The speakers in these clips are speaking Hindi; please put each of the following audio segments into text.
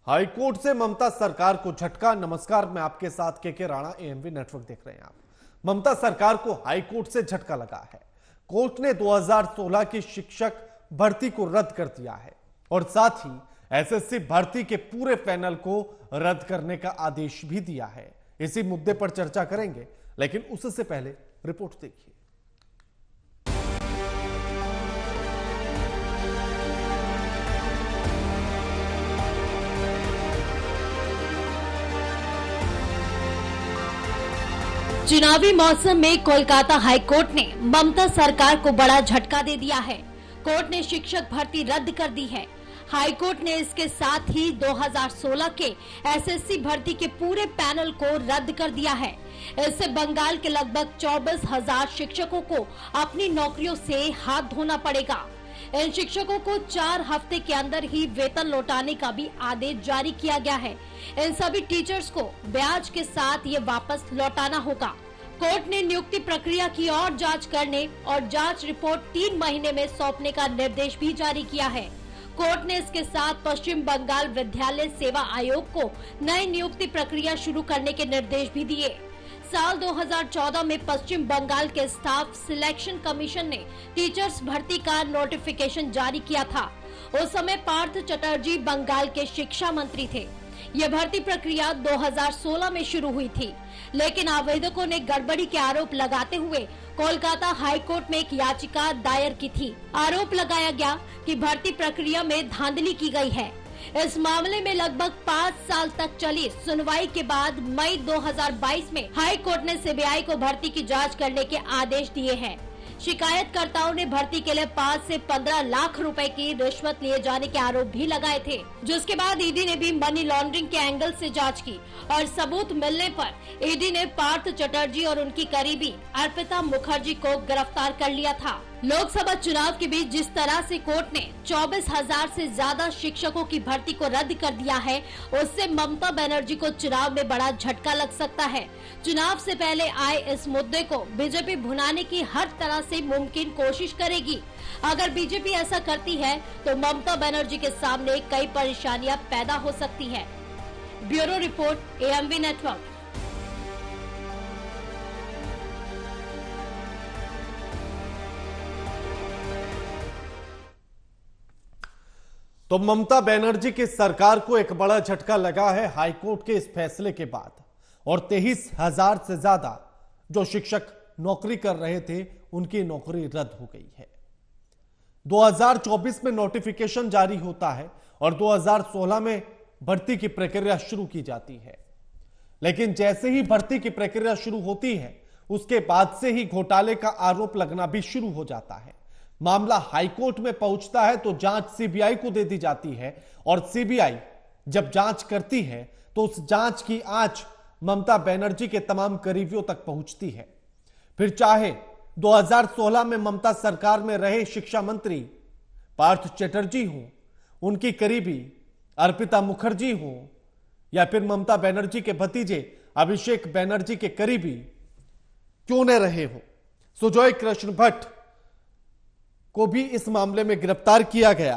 हाईकोर्ट से ममता सरकार को झटका। नमस्कार, मैं आपके साथ के राणा, एएमवी नेटवर्क देख रहे हैं आप। ममता सरकार को हाईकोर्ट से झटका लगा है। कोर्ट ने 2016 की शिक्षक भर्ती को रद्द कर दिया है और साथ ही एसएससी भर्ती के पूरे पैनल को रद्द करने का आदेश भी दिया है। इसी मुद्दे पर चर्चा करेंगे, लेकिन उससे पहले रिपोर्ट देखिए। चुनावी मौसम में कोलकाता हाईकोर्ट ने ममता सरकार को बड़ा झटका दे दिया है। कोर्ट ने शिक्षक भर्ती रद्द कर दी है। हाईकोर्ट ने इसके साथ ही 2016 के एसएससी भर्ती के पूरे पैनल को रद्द कर दिया है। इससे बंगाल के लगभग 24,000 शिक्षकों को अपनी नौकरियों से हाथ धोना पड़ेगा। इन शिक्षकों को 4 हफ्ते के अंदर ही वेतन लौटाने का भी आदेश जारी किया गया है। इन सभी टीचर्स को ब्याज के साथ ये वापस लौटाना होगा। कोर्ट ने नियुक्ति प्रक्रिया की और जांच करने और जांच रिपोर्ट 3 महीने में सौंपने का निर्देश भी जारी किया है। कोर्ट ने इसके साथ पश्चिम बंगाल विद्यालय सेवा आयोग को नई नियुक्ति प्रक्रिया शुरू करने के निर्देश भी दिए। साल 2014 में पश्चिम बंगाल के स्टाफ सिलेक्शन कमीशन ने टीचर्स भर्ती का नोटिफिकेशन जारी किया था। उस समय पार्थ चटर्जी बंगाल के शिक्षा मंत्री थे। यह भर्ती प्रक्रिया 2016 में शुरू हुई थी, लेकिन आवेदकों ने गड़बड़ी के आरोप लगाते हुए कोलकाता हाईकोर्ट में एक याचिका दायर की थी। आरोप लगाया गया कि भर्ती प्रक्रिया में धांधली की गई है। इस मामले में लगभग 5 साल तक चली सुनवाई के बाद मई 2022 में हाई कोर्ट ने सीबीआई को भर्ती की जांच करने के आदेश दिए हैं। शिकायतकर्ताओं ने भर्ती के लिए 5 से 15 लाख रुपए की रिश्वत लिए जाने के आरोप भी लगाए थे, जिसके बाद ईडी ने भी मनी लॉन्ड्रिंग के एंगल से जांच की और सबूत मिलने पर ईडी ने पार्थ चटर्जी और उनकी करीबी अर्पिता मुखर्जी को गिरफ्तार कर लिया था। लोकसभा चुनाव के बीच जिस तरह से कोर्ट ने 24,000 से ज्यादा शिक्षकों की भर्ती को रद्द कर दिया है, उससे ममता बनर्जी को चुनाव में बड़ा झटका लग सकता है। चुनाव से पहले आए इस मुद्दे को बीजेपी भुनाने की हर तरह से मुमकिन कोशिश करेगी। अगर बीजेपी ऐसा करती है तो ममता बनर्जी के सामने कई परेशानियां पैदा हो सकती है। Bureau report, AMV network. तो ममता बनर्जी की सरकार को एक बड़ा झटका लगा है हाईकोर्ट के इस फैसले के बाद, और 23,000 से ज्यादा जो शिक्षक नौकरी कर रहे थे उनकी नौकरी रद्द हो गई है। 2024 में नोटिफिकेशन जारी होता है और 2016 में भर्ती की प्रक्रिया शुरू की जाती है, लेकिन जैसे ही भर्ती की प्रक्रिया शुरू होती है उसके बाद से ही घोटाले का आरोप लगना भी शुरू हो जाता है। मामला हाईकोर्ट में पहुंचता है तो जांच सीबीआई को दे दी जाती है और सीबीआई जब जांच करती है तो उस जांच की आंच ममता बनर्जी के तमाम करीबियों तक पहुंचती है। फिर चाहे 2016 में ममता सरकार में रहे शिक्षा मंत्री पार्थ चटर्जी हो, उनकी करीबी अर्पिता मुखर्जी हो, या फिर ममता बनर्जी के भतीजे अभिषेक बनर्जी के करीबी क्यों न रहे हो, सुजॉय कृष्ण भट्ट को भी इस मामले में गिरफ्तार किया गया,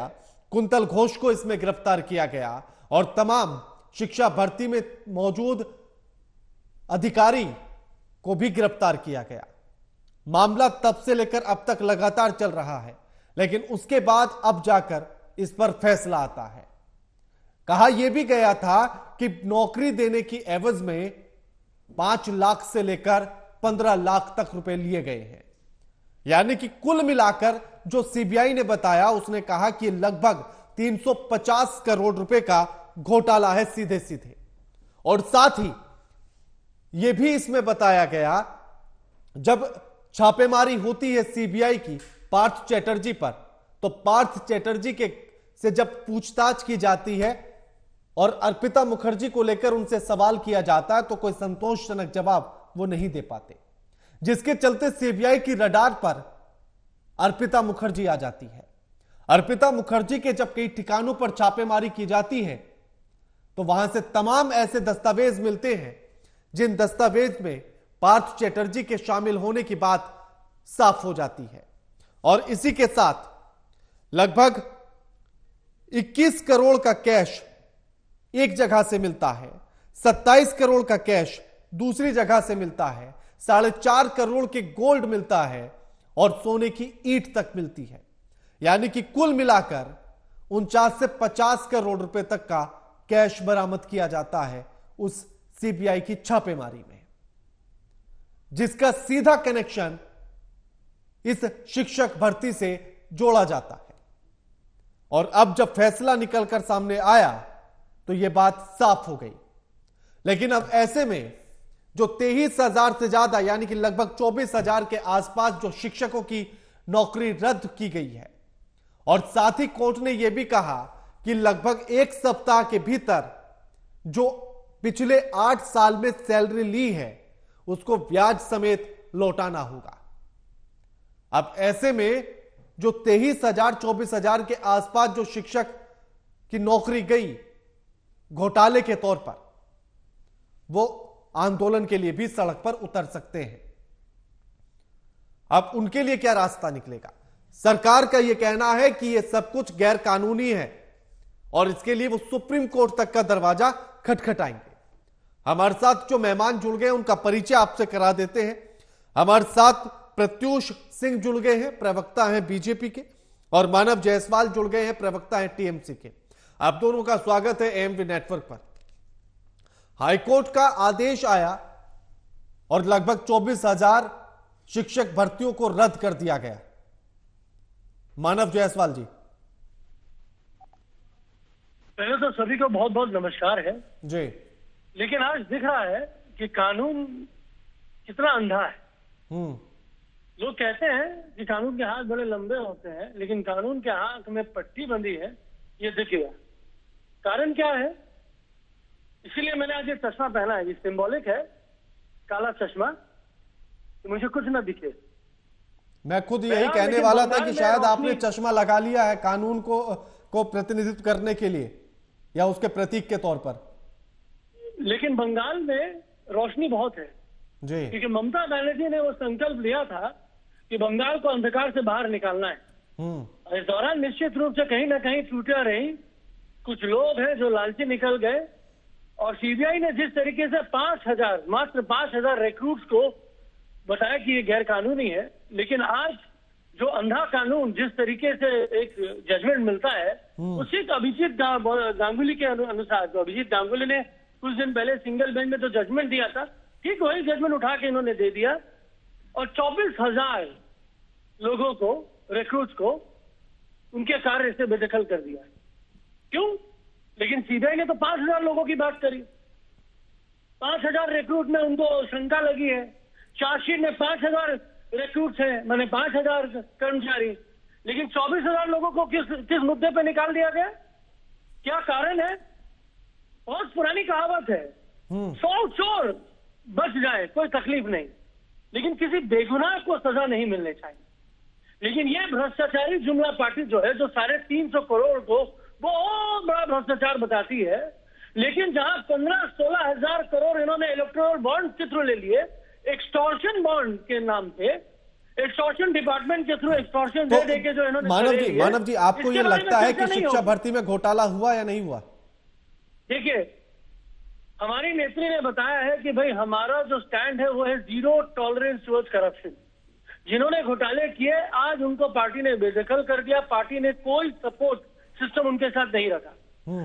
कुंतल घोष को इसमें गिरफ्तार किया गया और तमाम शिक्षा भर्ती में मौजूद अधिकारी को भी गिरफ्तार किया गया। मामला तब से लेकर अब तक लगातार चल रहा है, लेकिन उसके बाद अब जाकर इस पर फैसला आता है। कहा यह भी गया था कि नौकरी देने की एवज में 5 लाख से लेकर 15 लाख तक रुपए लिए गए हैं। यानी कि कुल मिलाकर जो सीबीआई ने बताया, उसने कहा कि लगभग 350 करोड़ रुपए का घोटाला है सीधे सीधे। और साथ ही यह भी इसमें बताया गया, जब छापेमारी होती है सीबीआई की पार्थ चटर्जी पर, तो पार्थ चटर्जी के से जब पूछताछ की जाती है और अर्पिता मुखर्जी को लेकर उनसे सवाल किया जाता है तो कोई संतोषजनक जवाब वो नहीं दे पाते, जिसके चलते सीबीआई की रडार पर अर्पिता मुखर्जी आ जाती है। अर्पिता मुखर्जी के जब कई ठिकानों पर छापेमारी की जाती है तो वहां से तमाम ऐसे दस्तावेज मिलते हैं जिन दस्तावेज में पार्थ चटर्जी के शामिल होने की बात साफ हो जाती है। और इसी के साथ लगभग 21 करोड़ का कैश एक जगह से मिलता है, 27 करोड़ का कैश दूसरी जगह से मिलता है, 4.5 करोड़ के गोल्ड मिलता है और सोने की ईंट तक मिलती है। यानी कि कुल मिलाकर 49 से 50 करोड़ रुपए तक का कैश बरामद किया जाता है उस सीबीआई की छापेमारी में, जिसका सीधा कनेक्शन इस शिक्षक भर्ती से जोड़ा जाता है। और अब जब फैसला निकलकर सामने आया तो यह बात साफ हो गई। लेकिन अब ऐसे में जो 23,000 से ज्यादा यानी कि लगभग 24,000 के आसपास जो शिक्षकों की नौकरी रद्द की गई है, और साथ ही कोर्ट ने यह भी कहा कि लगभग एक सप्ताह के भीतर जो पिछले 8 साल में सैलरी ली है उसको ब्याज समेत लौटाना होगा। अब ऐसे में जो 23,000 24,000 के आसपास जो शिक्षक की नौकरी गई घोटाले के तौर पर, वो आंदोलन के लिए भी सड़क पर उतर सकते हैं। अब उनके लिए क्या रास्ता निकलेगा? सरकार का यह कहना है कि यह सब कुछ गैर कानूनी है और इसके लिए वो सुप्रीम कोर्ट तक का दरवाजा खटखटाएंगे। हमारे साथ जो मेहमान जुड़ गए उनका परिचय आपसे करा देते हैं। हमारे साथ प्रत्यूष सिंह जुड़ गए हैं, प्रवक्ता हैं बीजेपी के, और मानव जायसवाल जुड़ गए हैं, प्रवक्ता हैं टीएमसी के। आप दोनों का स्वागत है एएमवी नेटवर्क पर। हाईकोर्ट का आदेश आया और लगभग 24,000 शिक्षक भर्तियों को रद्द कर दिया गया। मानव जायसवाल जी, पहले तो सभी को बहुत बहुत नमस्कार है जी। लेकिन आज दिख रहा है कि कानून कितना अंधा है। लोग कहते हैं कि कानून के हाथ बड़े लंबे होते हैं, लेकिन कानून के हाथ में पट्टी बंधी है, ये दिख गया। कारण क्या है? इसीलिए मैंने आज ये चश्मा पहना है। ये सिंबॉलिक है, काला चश्मा, कि मुझे कुछ ना दिखे। मैं खुद यही कहने वाला था कि शायद आपने चश्मा लगा लिया है कानून को प्रतिनिधित्व करने के लिए या उसके प्रतीक के तौर पर। लेकिन बंगाल में रोशनी बहुत है जी, क्योंकि ममता बनर्जी ने वो संकल्प लिया था कि बंगाल को अंधकार से बाहर निकालना है। इस दौरान निश्चित रूप से कहीं ना कहीं त्रुटियां रही। कुछ लोग हैं जो लालची निकल गए, और सीबीआई ने जिस तरीके से 5,000 मात्र 5,000 रिक्रूट्स को बताया कि ये गैर कानूनी है, लेकिन आज जो अंधा कानून जिस तरीके से एक जजमेंट मिलता है, उसी अभिजीत गांगुली के अनुसार, तो अभिजीत गांगुली ने कुछ दिन पहले सिंगल बेंच में जो जजमेंट दिया था, ठीक वही जजमेंट उठा के इन्होंने दे दिया और 24,000 लोगों को, रिक्रूट्स को, उनके कार्य से बेदखल कर दिया। क्यों? लेकिन सीबीआई ने तो 5,000 लोगों की बात करी। 5,000 रिक्रूट में उनको शंका लगी है। चार्जशीट में 5,000 रिक्रूट्स हैं, मैंने 5,000 कर्मचारी, लेकिन 24,000 लोगों को किस मुद्दे पे निकाल दिया गया? क्या कारण है? बहुत पुरानी कहावत है, 100 चोर बच जाए कोई तकलीफ नहीं, लेकिन किसी बेगुनाह को सजा नहीं मिलनी चाहिए। लेकिन ये भ्रष्टाचारी जुमला पार्टी जो है, जो 350 करोड़ को बहुत बड़ा भ्रष्टाचार बताती है, लेकिन जहां 15-16 हजार करोड़ इन्होंने इलेक्टोरल बॉन्ड के थ्रू ले लिए, एक्सटॉर्शन बॉन्ड के नाम पे, एक्सटॉर्शन डिपार्टमेंट के थ्रू एक्सटॉर्शन दे के जो इन्होंने। मानव जी आपको ये लगता है कि शिक्षा भर्ती में घोटाला हुआ या नहीं हुआ? देखिए, हमारी नेत्री ने बताया है कि भाई हमारा जो स्टैंड है वो है जीरो टॉलरेंस टुवर्ड्स करप्शन। जिन्होंने घोटाले किए आज उनको पार्टी ने बेदखल कर दिया। पार्टी ने कोई सपोर्ट सिस्टम उनके साथ नहीं रखा।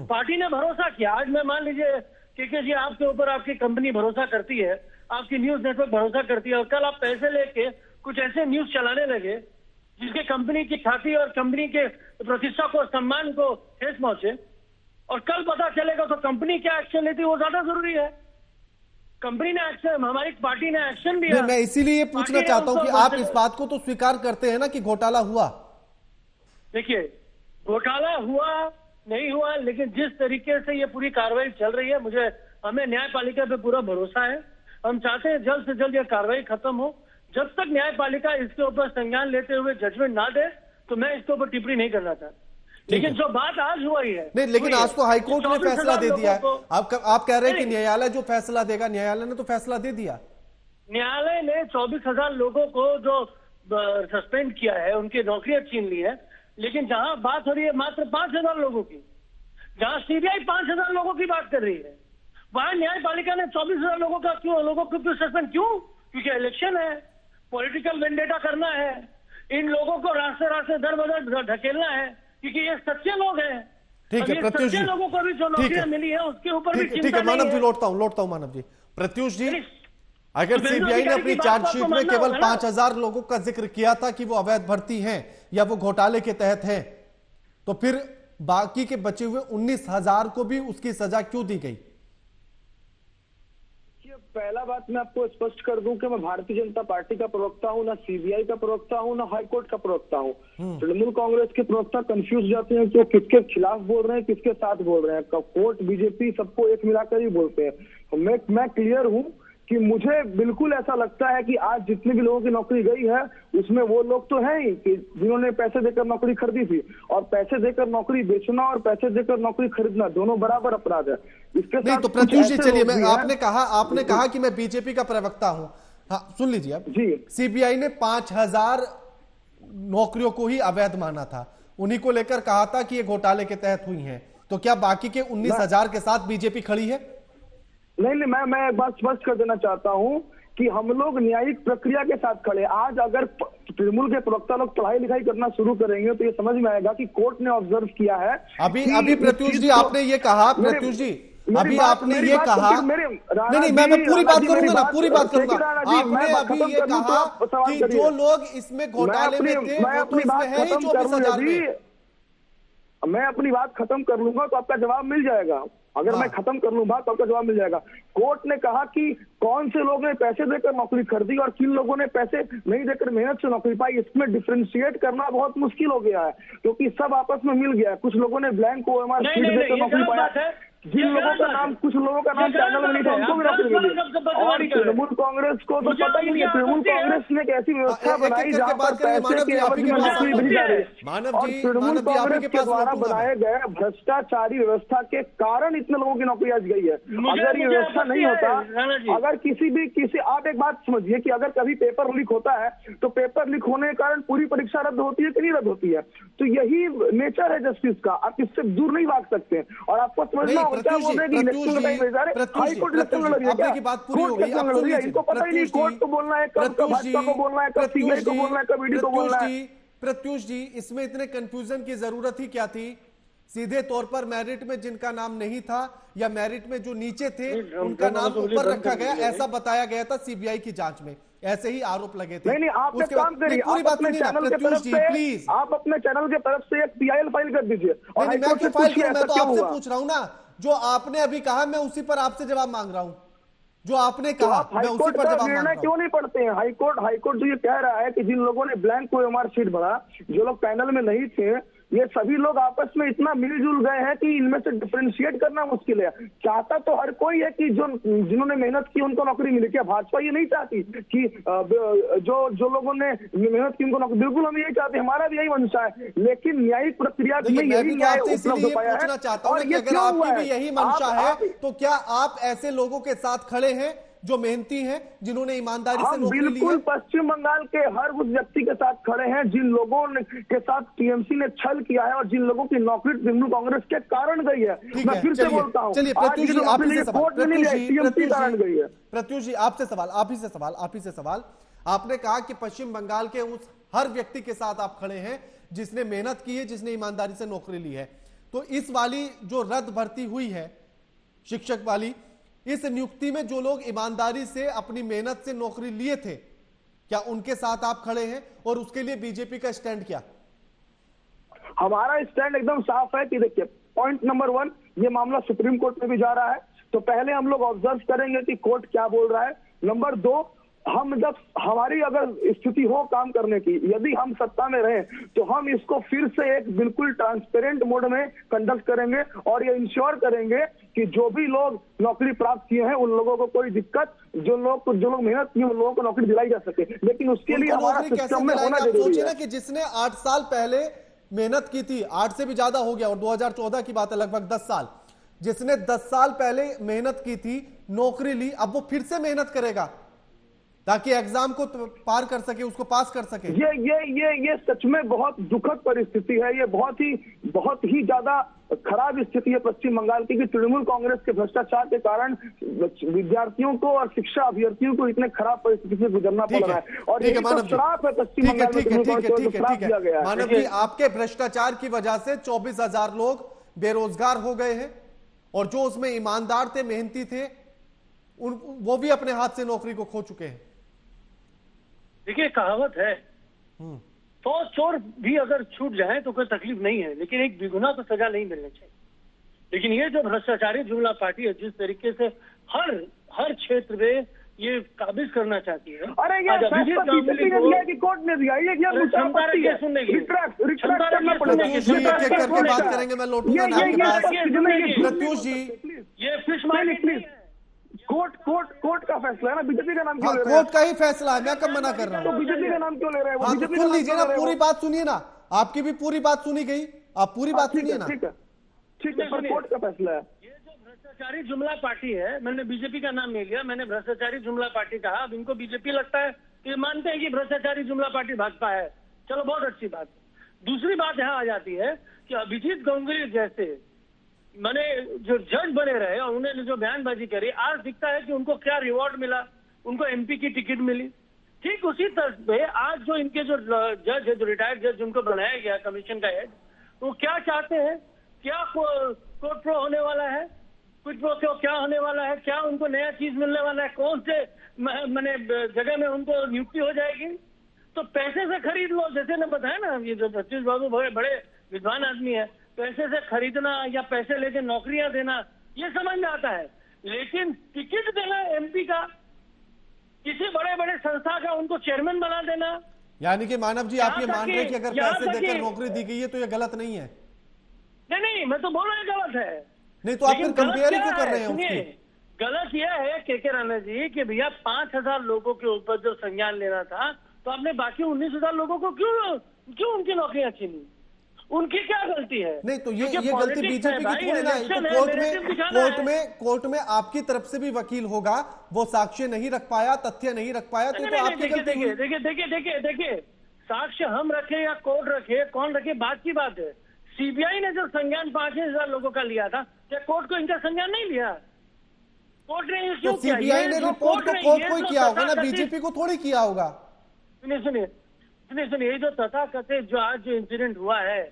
पार्टी ने भरोसा किया। आज मैं मान लीजिए के जी आपके ऊपर आपकी कंपनी भरोसा करती है, आपकी न्यूज नेटवर्क भरोसा करती है, और कल आप पैसे लेके कुछ ऐसे न्यूज चलाने लगे जिसके कंपनी की ख्याति और कंपनी के प्रतिष्ठा को, सम्मान को ठेस पहुंचे, और कल पता चलेगा तो कंपनी क्या एक्शन लेती है वो ज्यादा जरूरी है। कंपनी ने एक्शन, हमारी पार्टी ने एक्शन लिया। मैं इसीलिए ये पूछना चाहता हूं कि आप इस बात को तो स्वीकार करते हैं ना कि घोटाला हुआ? देखिए, घोटाला हुआ नहीं हुआ, लेकिन जिस तरीके से ये पूरी कार्रवाई चल रही है, हमें न्यायपालिका पे पूरा भरोसा है। हम चाहते हैं जल्द से जल्द ये कार्रवाई खत्म हो। जब तक न्यायपालिका इसके ऊपर संज्ञान लेते हुए जजमेंट ना दे तो मैं इसके ऊपर टिप्पणी नहीं करना चाहता। लेकिन जो बात आज हुई है नहीं, लेकिन आज तो हाईकोर्ट ने फैसला दे दिया है। आप कह रहे हैं कि न्यायालय जो फैसला देगा, न्यायालय ने तो फैसला दे दिया। न्यायालय ने 24,000 लोगों को जो सस्पेंड किया है, उनकी नौकरियां छीन ली है, लेकिन जहां बात हो रही है मात्र 5,000 लोगों की, जहां सीबीआई 5,000 लोगों की बात कर रही है, वहां न्यायपालिका ने 24,000 लोगों को सस्पेंड क्यों? क्योंकि इलेक्शन है, पॉलिटिकल वेंडेटा करना है, इन लोगों को रास्ते रास्ते दर बदर ढकेलना है, क्योंकि ये सच्चे लोग हैं। ठीक है प्रत्युष जी, लोगों को भी जो नौकरियां मिली है उसके ऊपर भी ठीक चिंता है। नहीं मानव जी है। लौटता हूं मानव जी। प्रत्युष जी, अगर सुबेंदु सीबीआई ने अधिकारी अपनी की बात चार्जशीट तो में मानना केवल होगा ना। 5,000 लोगों का जिक्र किया था कि वो अवैध भर्ती हैं या वो घोटाले के तहत हैं, तो फिर बाकी के बचे हुए 19,000 को भी उसकी सजा क्यों दी गई? पहला बात मैं आपको स्पष्ट कर दूं कि मैं भारतीय जनता पार्टी का प्रवक्ता हूं, ना सीबीआई का प्रवक्ता हूं, ना हाईकोर्ट का प्रवक्ता हूं। तृणमूल कांग्रेस के प्रवक्ता कंफ्यूज जाते हैं कि वो किसके खिलाफ बोल रहे हैं, किसके साथ बोल रहे हैं। कोर्ट, बीजेपी सबको एक मिलाकर ही बोलते हैं। मैं क्लियर हूं कि मुझे बिल्कुल ऐसा लगता है कि आज जितने भी लोगों की नौकरी गई है उसमें वो लोग तो हैं ही कि जिन्होंने पैसे देकर नौकरी खरीदी थी, और पैसे देकर नौकरी बेचना और पैसे देकर नौकरी खरीदना दोनों बराबर अपराध है। इसके नहीं साथ तो प्रत्युष जी, चलिए लोग भी हैं। आपने कहा कि मैं बीजेपी का प्रवक्ता हूं। हाँ, सुन लीजिए अब जी। सीबीआई ने 5,000 नौकरियों को ही अवैध माना था, उन्हीं को लेकर कहा था कि ये घोटाले के तहत हुई हैं, तो क्या बाकी के 19,000 के साथ बीजेपी खड़ी है? नहीं, मैं एक बात स्पष्ट कर देना चाहता हूं कि हम लोग न्यायिक प्रक्रिया के साथ खड़े। आज अगर तृणमूल के प्रवक्ता लोग पढ़ाई लिखाई करना शुरू करेंगे तो ये समझ में आएगा कि कोर्ट ने ऑब्जर्व किया है। अभी प्रत्युष जी आपने ये कहा, प्रत्युष जी अभी आपने ये कहा, नहीं मैं पूरी बात करूंगा ना, पूरी बात करूंगा। आपने अभी ये कहा कि जो लोग इसमें घोटाले में थे वो तो इसमें है ही 24,000 में। मैं अपनी बात खत्म कर लूंगा तो आपका जवाब मिल जाएगा। अगर मैं खत्म कर लूं बात तो आपका जवाब मिल जाएगा। कोर्ट ने कहा कि कौन से लोग ने पैसे देकर नौकरी खरीदी और किन लोगों ने पैसे नहीं देकर मेहनत से नौकरी पाई, इसमें डिफरेंशिएट करना बहुत मुश्किल हो गया है, क्योंकि सब आपस में मिल गया है। कुछ लोगों ने ब्लैंक ओएमआर शीट देकर नौकरी पाया, जिन लोगों का नाम, कुछ लोगों का नाम चैनल में नहीं था उनको भी नौकरी मिली। और तृणमूल कांग्रेस को तो पता ही नहीं है। तृणमूल कांग्रेस ने एक ऐसी व्यवस्था बनाई जहां पर पैसे के एवज में नौकरी दी जा रही है, और तृणमूल कांग्रेस के द्वारा बनाए गए भ्रष्टाचारी व्यवस्था के कारण इतने लोगों की नौकरी आज गई है। अगर ये व्यवस्था नहीं होता, अगर किसी आप एक बात समझिए कि अगर कभी पेपर लीक होता है तो पेपर लीक होने के कारण पूरी परीक्षा रद्द होती है कि नहीं रद्द होती है? तो यही नेचर है जस्टिस का, आप इससे दूर नहीं भाग सकते। और आपको समझना होगा आपकी बात पूरी हो गई। इनको पता ही नहीं कोर्ट को बोलना है, कब भाजपा को बोलना है, कब सीबीआई को बोलना है, कब ईडी को बोलना है। प्रत्युष जी, इसमें इतने कंफ्यूजन की जरूरत ही क्या थी? सीधे तौर पर मेरिट में जिनका नाम नहीं था या मेरिट में जो नीचे थे उनका नाम ऊपर रखा गया, ऐसा बताया गया था सीबीआई की जांच में, ऐसे ही आरोप लगे थे। नहीं, आप एक काम करिए, आप अपने चैनल के तरफ से प्लीज आप अपने चैनल के तरफ से एक PIL फाइल कर दीजिए। और मैं क्यों फाइल करूं? मैं तो आपसे पूछ रहा हूं ना, जो आपने अभी कहा मैं उसी पर आपसे जवाब मांग रहा हूं। जो आपने कहा मैं उसी पर जवाब मांग रहा हूं। क्यों नहीं पढ़ते हैं? हाईकोर्ट जो ये कह रहा है कि जिन लोगों ने ब्लैंक ओएमआर शीट भरा, जो लोग पैनल में नहीं थे, ये सभी लोग आपस में इतना मिलजुल गए हैं कि इनमें से डिफरेंशिएट करना मुश्किल है। चाहता तो हर कोई है कि जिन्होंने मेहनत की उनको नौकरी मिले। क्या भाजपा ये नहीं चाहती कि जो लोगों ने मेहनत की उनको नौकरी? बिल्कुल हम यही चाहते हैं, हमारा भी यही मंशा है। लेकिन न्यायिक प्रक्रिया में यही न्याय उपलब्ध हो पाया है। और ये अगर आपकी भी यही मंशा है तो क्या आप ऐसे लोगों के साथ खड़े हैं जो मेहनती हैं, जिन्होंने ईमानदारी से नौकरी ली है? बिल्कुल पश्चिम बंगाल के हर उस व्यक्ति के साथ खड़े हैं जिन लोगों के साथ टीएमसी ने छल किया है और जिन लोगों की नौकरी तृणमूल कांग्रेस के कारण गई है। मैं फिर से बोलता हूं, चलिए प्रत्युष जी, आप ही से सवाल, प्रत्युष जी आपसे सवाल, आप ही से सवाल। आपने कहा कि पश्चिम बंगाल के उस हर व्यक्ति के साथ आप खड़े हैं जिसने मेहनत की है, जिसने ईमानदारी से नौकरी ली है। तो इस वाली जो रद्द भर्ती हुई है शिक्षक वाली, इस नियुक्ति में जो लोग ईमानदारी से अपनी मेहनत से नौकरी लिए थे, क्या उनके साथ आप खड़े हैं? और उसके लिए बीजेपी का स्टैंड क्या? हमारा स्टैंड एकदम साफ है कि देखिए, पॉइंट नंबर 1, ये मामला सुप्रीम कोर्ट में भी जा रहा है, तो पहले हम लोग ऑब्जर्व करेंगे कि कोर्ट क्या बोल रहा है। नंबर 2, हम जब हमारी अगर स्थिति हो काम करने की, यदि हम सत्ता में रहें तो हम इसको फिर से एक बिल्कुल ट्रांसपेरेंट मोड में कंडक्ट करेंगे और ये इंश्योर करेंगे कि जो भी लोग नौकरी प्राप्त किए हैं उन लोगों को कोई दिक्कत, जो लोग मेहनत की उन लोगों को नौकरी दिलाई जा सके। लेकिन उसके लिए हमारा सिस्टम में होना जरूरी है। कि जिसने 8 साल पहले मेहनत की थी, 8 से भी ज्यादा हो गया और 2014 की बात है, लगभग 10 साल, जिसने 10 साल पहले मेहनत की थी, नौकरी ली, अब वो फिर से मेहनत करेगा? ताकि एग्जाम को पार कर सके, उसको पास कर सके। ये सच में बहुत दुखद परिस्थिति है। ये बहुत ही ज्यादा खराब स्थिति है पश्चिम बंगाल की कि तृणमूल कांग्रेस के भ्रष्टाचार के कारण विद्यार्थियों को और शिक्षा अभ्यर्थियों को इतने खराब परिस्थिति से गुजरना पड़ रहा है। और ये तो श्राप है पश्चिम बंगाल में, श्राप दिया गया है। मानव जी, आपके भ्रष्टाचार की वजह से 24,000 लोग बेरोजगार हो गए हैं, और जो उसमें ईमानदार थे, मेहनती थे, वो भी अपने हाथ से नौकरी को खो चुके हैं। देखिए, कहावत है 100 चोर भी अगर छूट जाए तो कोई तकलीफ नहीं है, लेकिन एक बेगुनाह को सजा नहीं मिलनी चाहिए। लेकिन ये जो भ्रष्टाचारी जुमला पार्टी है, जिस तरीके से हर क्षेत्र में ये काबिज करना चाहती है। अरे ये कोर्ट ने दिया, ये बात करेंगे, मैं लौटूंगा ना आपके पास। प्रत्युष जी, ये फिश मार्केट कोर्ट का फैसला है ना, बीजेपी का नाम क्यों ले रहे हैं? कोर्ट का ही फैसला है, मैं कब मना कर रहा हूँ? तो बीजेपी का नाम क्यों ले रहे हैं? हाँ, तो सुन लीजिए ना, पूरी बात सुनिए ना, आपकी भी पूरी बात सुनी गई, आप पूरी बात सुनिए ना। ठीक है, पर कोर्ट का फैसला है। ये जो भ्रष्टाचारी जुमला पार्टी है, मैंने बीजेपी का नाम नहीं लिया, मैंने भ्रष्टाचारी जुमला पार्टी कहा। अब इनको बीजेपी लगता है, ये मानते हैं कि भ्रष्टाचारी जुमला पार्टी भाजपा है, चलो बहुत अच्छी बात। दूसरी बात यहाँ आ जाती है कि अभिजीत गंगुली जैसे मैंने जो जज बने रहे और उन्होंने जो बयानबाजी करी, आज दिखता है कि उनको क्या रिवॉर्ड मिला, उनको एमपी की टिकट मिली। ठीक उसी तरह पे आज जो इनके जो जज है, जो रिटायर्ड जज जिनको बनाया गया कमीशन का हेड, वो क्या चाहते हैं, क्या कोर्ट प्रो होने वाला है, कुछ प्रो क्या होने वाला है, क्या उनको नया चीज मिलने वाला है, कौन से मैंने जगह में उनको नियुक्ति हो जाएगी। तो पैसे से खरीद लो, जैसे ने बताया ना, ये जो प्रत्युष बाबू बड़े विद्वान आदमी है, पैसे से खरीदना या पैसे लेके नौकरियां देना, ये समझ में आता है। लेकिन टिकट देना एमपी का, किसी बड़े बड़े संस्था का उनको चेयरमैन बना देना, यानी कि मानव जी आप ये मान रहे हैं कि अगर पैसे देकर नौकरी दी गई है तो ये गलत नहीं है? नहीं, मैं तो बोल रहा हूँ गलत है। नहीं तो आप फिर कंपेयर क्यों कर रहे हैं उसकी? गलत यह है के राणा जी कि भैया 5,000 लोगों के ऊपर जो संज्ञान लेना था, तो आपने बाकी 19,000 लोगों को क्यों उनकी नौकरियां छीनी? उनकी क्या गलती है? नहीं तो ये गलती बीजेपी की थोड़ी ना है। तो कोर्ट में आपकी तरफ से भी वकील होगा, वो साक्ष्य नहीं रख पाया, तथ्य नहीं रख पाया, तो आपकी गलती। देखिए, साक्ष्य हम रखे या कोर्ट रखे, कौन रखे, बात की बात है। सीबीआई ने जो संज्ञान 5,000 लोगों का लिया था, क्या कोर्ट को इनका संज्ञान नहीं लिया? कोर्ट ने क्यों किया? सीबीआई ने रिपोर्ट तो कोर्ट को ही किया होगा ना, बीजेपी को थोड़ी किया होगा। सुनिए, ये जो तथाकथित जो आज जो इंसिडेंट हुआ है,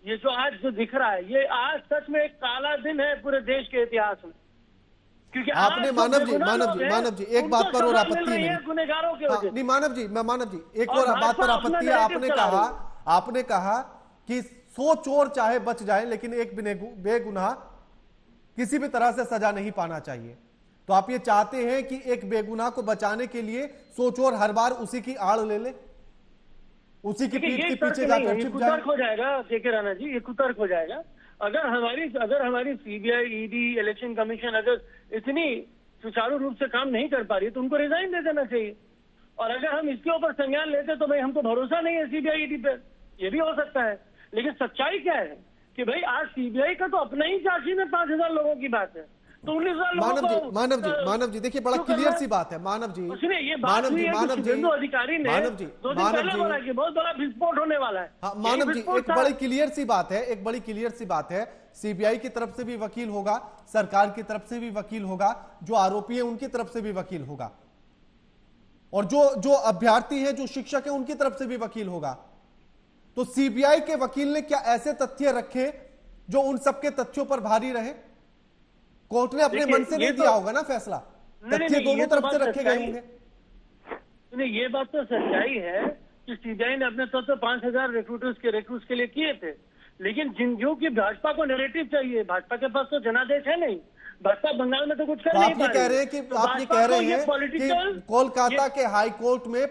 ये जो आज जो दिख रहा है, ये आज सच में एक काला दिन है पूरे देश के इतिहास में। क्योंकि आपने मानव जी एक बात पर और आपत्ति नहीं, गुनहगारों के वजह। नहीं मानव जी एक और बात पर आपत्ति है। आपने कहा कि 100 चोर चाहे बच जाए, लेकिन एक बेगुनाह किसी भी तरह से सजा नहीं पाना चाहिए। तो आप ये चाहते हैं कि एक बेगुनाह को बचाने के लिए 100 चोर हर बार उसी की आड़ ले ले, उसी की पीठ के पीछे जाकर छिप जाए? कुतर्क हो जाएगा के राणा जी, ये कुतर्क हो जाएगा। अगर हमारी सीबीआई, ईडी, इलेक्शन कमीशन अगर इतनी सुचारू रूप से काम नहीं कर पा रही तो उनको रिजाइन दे देना चाहिए। और अगर हम इसके ऊपर संज्ञान लेते तो भाई हमको भरोसा नहीं है सीबीआई, ईडी पे, ये भी हो सकता है। लेकिन सच्चाई क्या है कि भाई आज सीबीआई का तो अपना ही चार्जशीट में 5,000 लोगों की बात है, तो 19,000 लोगों को। मानव जी देखिए, बड़ा क्लियर सी बात है मानव जी। ये बात शुभेंदु अधिकारी ने 2 दिन पहले बोला कि बहुत बड़ा विस्फोट होने वाला है। हाँ, मानव जी एक बड़ी क्लियर सी बात है, सीबीआई की तरफ से भी वकील होगा, सरकार की तरफ से भी वकील होगा, जो आरोपी है उनकी तरफ से भी वकील होगा, और जो अभ्यर्थी है, जो शिक्षक है, उनकी तरफ से भी वकील होगा। तो सीबीआई के वकील ने क्या ऐसे तथ्य रखे जो उन सबके तथ्यों पर भारी रहे? कोर्ट ने अपने मन से नहीं दिया होगा ना फैसला, तथ्य दोनों तरफ से रखे गए होंगे। ये बात तो सच्चाई है कि सीबीआई ने अपने तौर पर 5,000 रिक्रूट्स के लिए किए थे, लेकिन जो कि भाजपा को नैरेटिव चाहिए, भाजपा के पास तो जनादेश है नहीं, भाजपा बंगाल में तो कुछ कर नहीं पा रही। आप ये कह रहे हैं कि कोलकाता के हाई कोर्ट में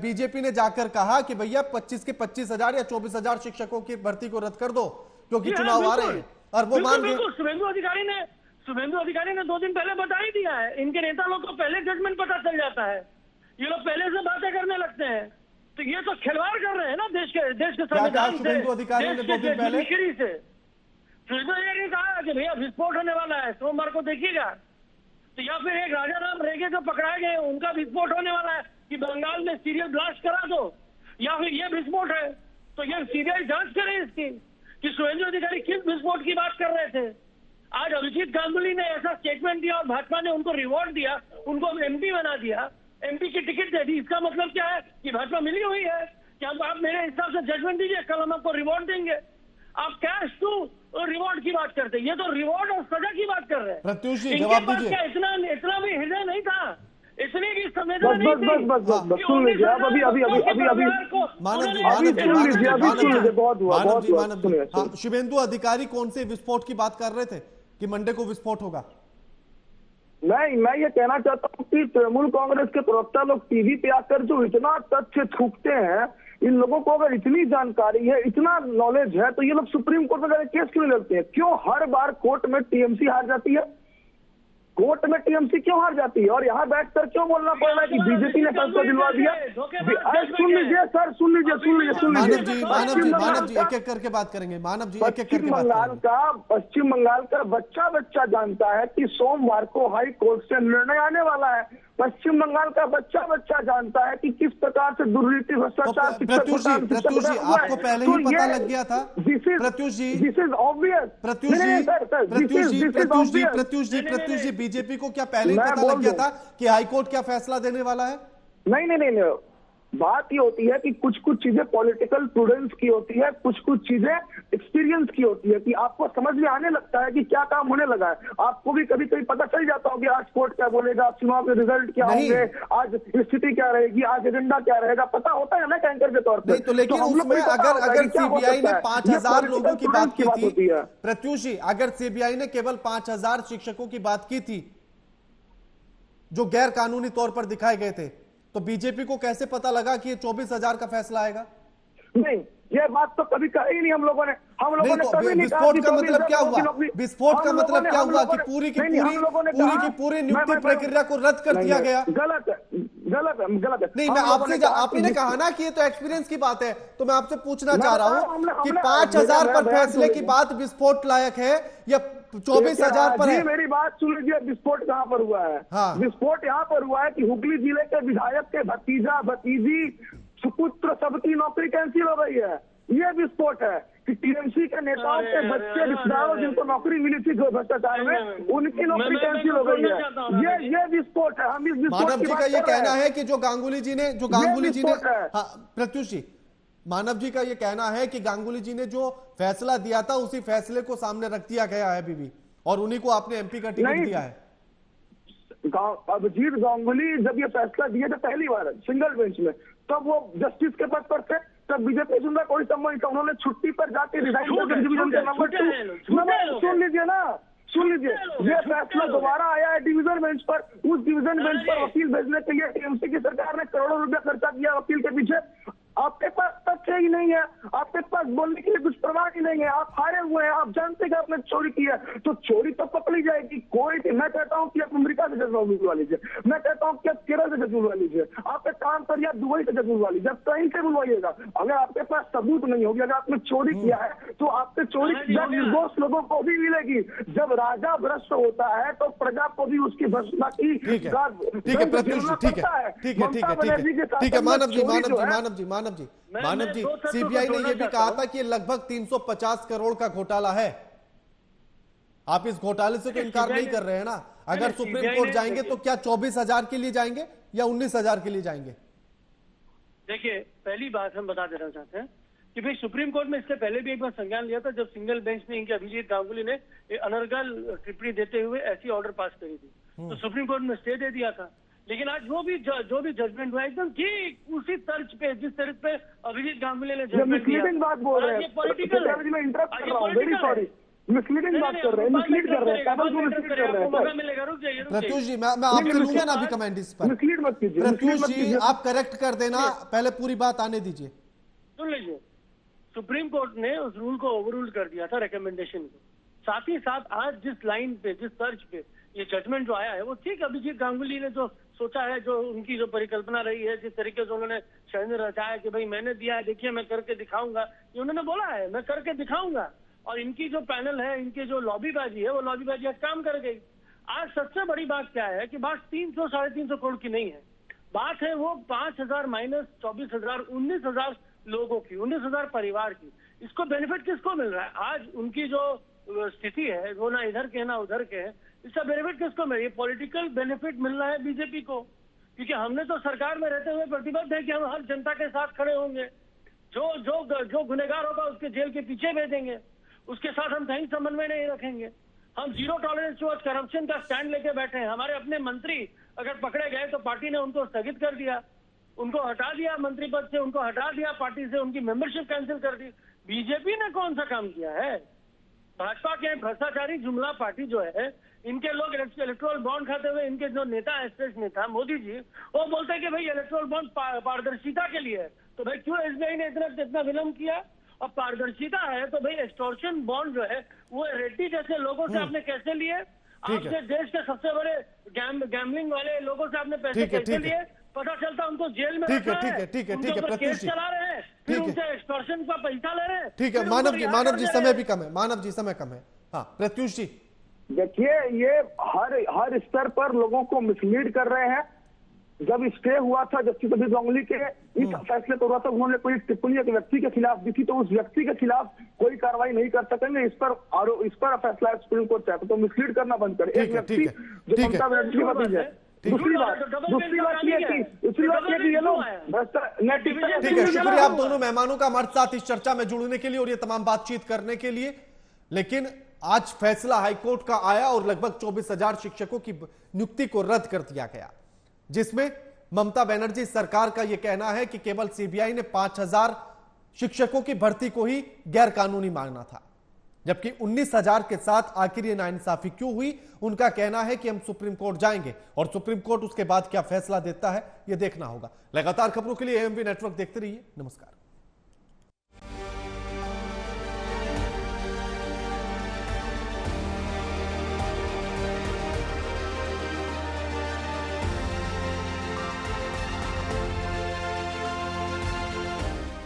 बीजेपी ने जाकर कहा कि भैया 25 के 25,000 या 24,000 शिक्षकों की भर्ती को रद्द कर दो क्योंकि चुनाव आ रहे हैं, और वो मान गए। शुभेंदु अधिकारी ने 2 दिन पहले बता ही दिया है। इनके नेता लोग को पहले जजमेंट पता चल जाता है, ये लोग पहले से बातें करने लगते हैं। तो ये तो खिलवाड़ कर रहे हैं ना देश के संविधान से, शुभेंदु अधिकारी ने 2 दिन पहले शुभेंदु अधिकारी ने कहा कि भैया विस्फोट होने वाला है, सोमवार को देखिएगा। तो या फिर एक राजा राम रेगे जो पकड़ाए गए उनका विस्फोट होने वाला है कि बंगाल में सीरियल ब्लास्ट करा दो, या फिर ये विस्फोट है तो ये सीरियल जांच करें इसकी कि शुभेंदु अधिकारी किस विस्फोट की बात कर रहे थे। आज अभिजीत गांगुली ने ऐसा स्टेटमेंट दिया और भाजपा ने उनको रिवॉर्ड दिया, उनको एमपी बना दिया, एमपी की टिकट दे दी। इसका मतलब क्या है कि भाजपा मिली हुई है कि आप मेरे हिसाब से जजमेंट दीजिए, कल हम आपको रिवॉर्ड देंगे। आप कैश टू रिवॉर्ड की बात करते हैं, ये तो रिवॉर्ड और सजा की बात कर रहे हैं। प्रत्युष जी जवाब दीजिए। इतना भी हृदय नहीं था, इतनी भी संवेदना बस नहीं बस थी। बस बस बस सुन लीजिए आप, अभी अभी अभी अभी अभी मानव जी अभी सुन लीजिए, अभी सुन लीजिए, बहुत हुआ, बहुत हुआ। मानव जी, हाँ, शुभेंदु अधिकारी कौन से विस्फोट की बात कर रहे थे कि मंडे को विस्फोट होगा? मैं ये कहना चाहता हूँ कि तृणमूल कांग्रेस के प्रवक्ता लोग टीवी पे आकर जो इतना तथ्य थूकते हैं, इन लोगों को अगर इतनी जानकारी है, इतना नॉलेज है, तो ये लोग सुप्रीम कोर्ट में जाकर केस क्यों नहीं लड़ते हैं? क्यों हर बार कोर्ट में टीएमसी हार जाती है? कोर्ट में टीएमसी क्यों हार जाती है? और यहाँ बैठकर क्यों बोलना पड़ रहा है कि बीजेपी ने फैसला दिलवा दिया? सुन लीजिए सर, सुन लीजिए, सुन लीजिए, सुन लीजिए। मानव जी एक एक करके बात करेंगे। मानव जी एक एक करके बात करेंगे। पश्चिम बंगाल का बच्चा जानता है कि सोमवार को हाई कोर्ट से निर्णय आने वाला है। पश्चिम बंगाल का बच्चा जानता है कि किस प्रकार से दुर्नीति, भ्रष्टाचार, प्रत्युष जी आपको पहले ही पता लग गया था? Pratyush ji, this is obvious. Pratyush ji BJP को क्या पहले ही पता लग गया था कि हाईकोर्ट क्या फैसला देने वाला है? नहीं, बात ये होती है कि कुछ चीजें पॉलिटिकल प्रूडेंस की होती है, कुछ चीजें एक्सपीरियंस की होती है कि आपको समझ में आने लगता है कि क्या काम होने लगा है। आपको भी कभी पता चल जाता हो कि आज कोर्ट क्या बोलेगा, चुनाव के रिजल्ट क्या होंगे, आज स्थिति क्या रहेगी, आज एजेंडा क्या रहेगा, पता होता है ना कैंकर के तौर पर। नहीं तो लेकिन उसमें अगर सीबीआई ने 5,000 लोगों की बात की थी, प्रत्युष जी अगर सीबीआई ने केवल 5,000 शिक्षकों की बात की थी जो गैर कानूनी तौर पर दिखाए गए थे, तो बीजेपी को कैसे पता लगा कि ये 24,000 का फैसला आएगा? नहीं, ये बात तो कभी कही नहीं हम लोगों ने कभी नहीं कहा। विस्फोट का मतलब क्या हुआ? विस्फोट का मतलब क्या हुआ कि पूरी की पूरी नियुक्ति प्रक्रिया को रद्द कर दिया गया? गलत है। नहीं, मैं आपसे, आपने कहा ना कि ये तो एक्सपीरियंस की बात है, तो मैं आपसे पूछना चाह रहा हूं कि 5,000 पर फैसले की बात विस्फोट लायक है या 24,000 पर है? मेरी बात सुन लीजिए, विस्फोट कहां पर हुआ है? हाँ। विस्फोट यहां पर हुआ है कि हुगली जिले के विधायक के भतीजा भतीजी सुपुत्र सबकी नौकरी कैंसिल हो गई है। ये विस्फोट है कि टीएमसी के नेताओं के बच्चे रिश्तेदारों जिनको नौकरी मिली थी भ्रष्टाचार में, उनकी नौकरी कैंसिल हो गई है। ये विस्फोट है। हम इस विस्फोट मानव जी का ये कहना है कि जो गांगुली जी ने प्रत्युष जी, मानव जी का ये कहना है कि गांगुली जी ने जो फैसला दिया था उसी फैसले को सामने रख दिया गया है अभी भी, और उन्हीं को आपने एमपी का टिकट दिया है। अभिजीत गांगुली जब ये फैसला दिया था पहली बार सिंगल बेंच में, तब वो जस्टिस के पद पर थे, तब बीजेपी सुनता कोई संबंध नहीं था। उन्होंने छुट्टी पर जाके रिजाइन करके डिवीजन के नंबर 2 सुन लीजिए, ये फैसला दोबारा आया है डिवीजन बेंच पर। उस डिवीजन बेंच पर वकील भेजने के लिए टीएमसी की सरकार ने करोड़ों रुपया खर्चा किया वकील के पीछे। आपके पास तथ्य ही नहीं है, आपके पास बोलने के लिए कुछ प्रमाण ही नहीं है, आप हारे हुए हैं, आप जानते हैं कि आपने चोरी की है, तो चोरी तो पकड़ी जाएगी। कोई, मैं कहता हूं कि आप अमेरिका से जज बुलवा लीजिए, मैं कहता हूं कि आप केरल से जज बुलवा लीजिए, आप एक काम करिए, आप दुबई से जज बुलवा लीजिए, आप कहीं से बुलवाइएगा। अगर आपके पास सबूत नहीं होगी, अगर आपने चोरी किया है तो आपसे चोरी निर्दोष लोगों को भी मिलेगी। जब राजा भ्रष्ट होता है तो प्रजा को भी उसकी भ्रष्टता की ठीक है मानव जी, सीबीआई ने यह भी कहा था कि लगभग 350 करोड़ का घोटाला है। आप इस घोटाले से तो इनकार नहीं कर रहे हैं ना? अगर सुप्रीम कोर्ट जाएंगे तो क्या 24,000 के लिए जाएंगे या 19,000 के लिए जाएंगे? देखिए, पहली बात हम बता देना चाहते हैं कि भाई सुप्रीम कोर्ट में इससे पहले भी एक बार संज्ञान लिया था, जब सिंगल बेंच ने इनके अभिजीत गांगुली ने अनर्गल टिप्पणी देते हुए ऐसी ऑर्डर पास करी थी, तो सुप्रीम कोर्ट ने स्टे दे दिया था। लेकिन आज जो भी जजमेंट हुआ एकदम ठीक उसी तर्ज पे, जिस तर्ज पे अभिजीत गांगुली ने जजमेंट दिया। बात बोल रहे हैं, पॉलिटिकल मिसलीडिंग बात कर रहे हैं, मिसलीड कर रहे हैं। प्रत्युष जी, मैं आपसे लूंगा ना अभी कमेंट इस पर। मिसलीड मत कीजिए प्रत्युष जी, आप करेक्ट कर देना, पहले पूरी बात आने दीजिए। सुन लीजिए, सुप्रीम कोर्ट ने उस रूल को ओवररूल कर दिया था, रिकमेंडेशन को। साथ ही साथ आज जिस लाइन पे, जिस तर्ज पे ये जजमेंट जो आया है, वो ठीक अभिजीत गांगुली ने जो सोचा है, जो उनकी जो परिकल्पना रही है, जिस तरीके से उन्होंने षड्यंत्र रचाया कि भाई मैंने दिया है, देखिए मैं करके दिखाऊंगा, ये उन्होंने बोला है मैं करके दिखाऊंगा। और इनकी जो पैनल है, इनकी जो लॉबीबाजी है, वो लॉबीबाजी आज काम कर गई। आज सबसे बड़ी बात क्या है कि बात 300 350 करोड़ की नहीं है, बात है वो 5,000 माइनस 24,000 19,000 लोगों की, 19,000 परिवार की। इसको बेनिफिट किसको मिल रहा है? आज उनकी जो स्थिति है वो ना इधर के ना उधर के है, इसका बेनिफिट किसको मिल रहा है? पॉलिटिकल बेनिफिट मिल रहा है बीजेपी को, क्योंकि हमने तो सरकार में रहते हुए प्रतिबद्ध है कि हम हर जनता के साथ खड़े होंगे, जो गुनहगार होगा उसके जेल के पीछे भेजेंगे, उसके साथ हम कहीं समन्वय नहीं रखेंगे। हम जीरो टॉलरेंस टुवर्ड्स करप्शन का स्टैंड लेके बैठे हैं। हमारे अपने मंत्री अगर पकड़े गए तो पार्टी ने उनको स्थगित कर दिया, उनको हटा दिया मंत्री पद से, उनको हटा दिया पार्टी से, उनकी मेंबरशिप कैंसिल कर दी। बीजेपी ने कौन सा काम किया है? भाजपा के भ्रष्टाचारी जुमला पार्टी जो है, इनके लोग इलेक्टोरल बॉन्ड खाते हुए, इनके जो नेता है, श्रेष्ठ नेता मोदी जी, वो बोलते हैं कि भाई इलेक्टोरल बॉन्ड पारदर्शिता के लिए है। तो भाई क्यों एसबीआई ने इतना विलंब किया? अब पारदर्शिता है तो भाई एक्सटॉर्शन बॉन्ड जो है वो रेड्डी जैसे लोगों से आपने कैसे लिए? आपने देश के सबसे बड़े गैम्बलिंग वाले लोगों से आपने पैसे कैसे लिए? पता चलता उनको जेल में रखा है, उनके ऊपर केस चला रहे हैं, फिर उनसे एक्सटॉर्शन का पैसा ले रहे हैं। ठीक है मानव जी समय भी कम है, मानव जी समय कम है। हाँ प्रत्युष जी, देखिए ये हर स्तर पर लोगों को मिसलीड कर रहे हैं। जब स्टे हुआ था जस्टिस अभी गांगुली के इस फैसले पर हुआ था, उन्होंने कोई टिप्पणी एक व्यक्ति के खिलाफ दी थी, तो उस व्यक्ति के खिलाफ कोई कार्रवाई नहीं कर सकेंगे। इस पर फैसला सुप्रीम कोर्ट चाहता तो मिसलीड करना बंद करे। एक व्यक्ति जो ममता बनर्जी की बात है। दूसरी बात ये कि ये लोग ठीक है, शुक्रिया आप दोनों मेहमानों का हमारे साथ इस चर्चा में जुड़ने के लिए और ये तमाम बातचीत करने के लिए। लेकिन आज फैसला हाईकोर्ट का आया और लगभग 24,000 शिक्षकों की नियुक्ति को रद्द कर दिया गया, जिसमें ममता बनर्जी सरकार का यह कहना है कि केवल सीबीआई ने 5,000 शिक्षकों की भर्ती को ही गैर कानूनी मांगना था, जबकि 19,000 के साथ आखिर ये नाइंसाफी क्यों हुई? उनका कहना है कि हम सुप्रीम कोर्ट जाएंगे और सुप्रीम कोर्ट उसके बाद क्या फैसला देता है यह देखना होगा। लगातार खबरों के लिए एएमवी नेटवर्क देखते रहिए। नमस्कार।